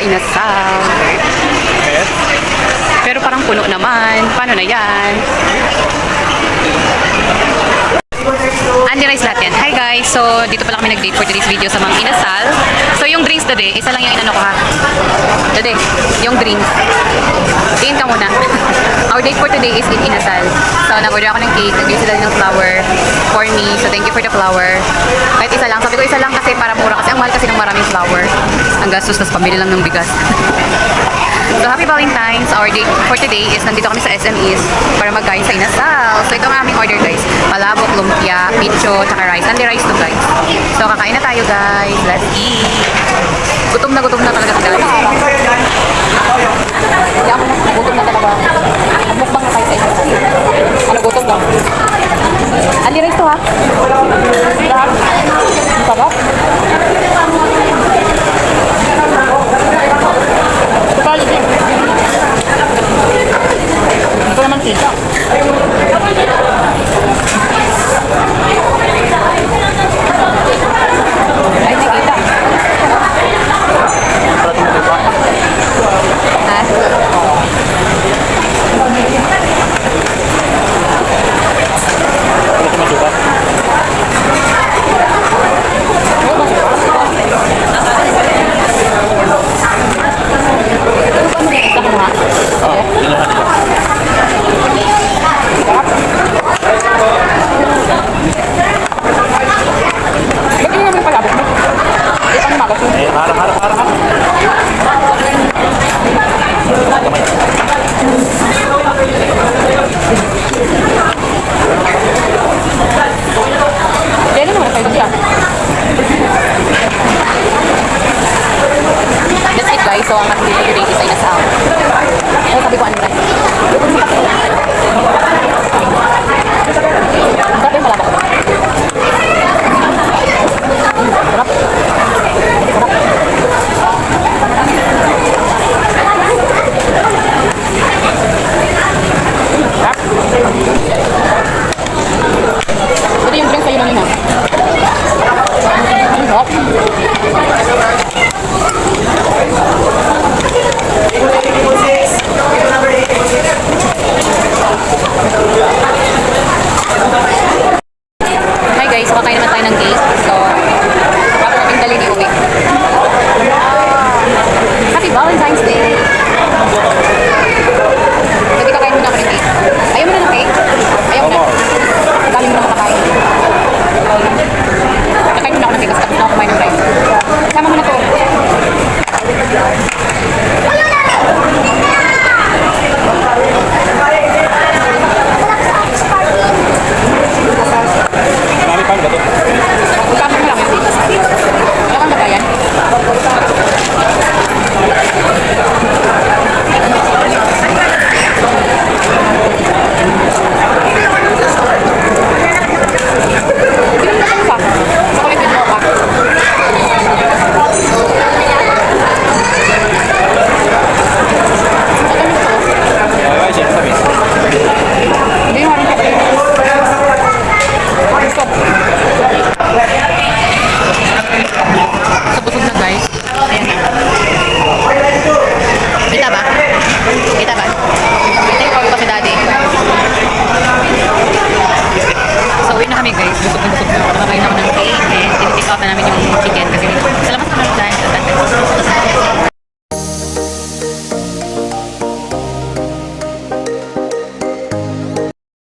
inasal. Pero parang puno naman. Paano na yan? Andy Rice lahat yan. Hi guys! So, dito pala kami nag-date for today's video sa Mang Inasal. So, yung drinks today, isa lang yung inano ko ha. Today, yung drinks. Tingin ka muna. Our date for today is in Inasal. So, nag-order ako ng cake. Nag-order sila ng flower for me. So, thank you for the flower. Kahit isa lang. Sabi ko isa lang kasi para mura. Kasi ang mahal kasi ng maraming flower. Ang gastos, tas pambili lang ng bigas. So, happy Valentine's. Our date for today is nandito kami sa SMEs para magkain sa Inasal. So, ito ang aming order guys. Palabok, lumpia, picho, tsaka rice. Andy rice to guys. So, kakain na tayo guys. Let's eat. Gutom na talaga guys.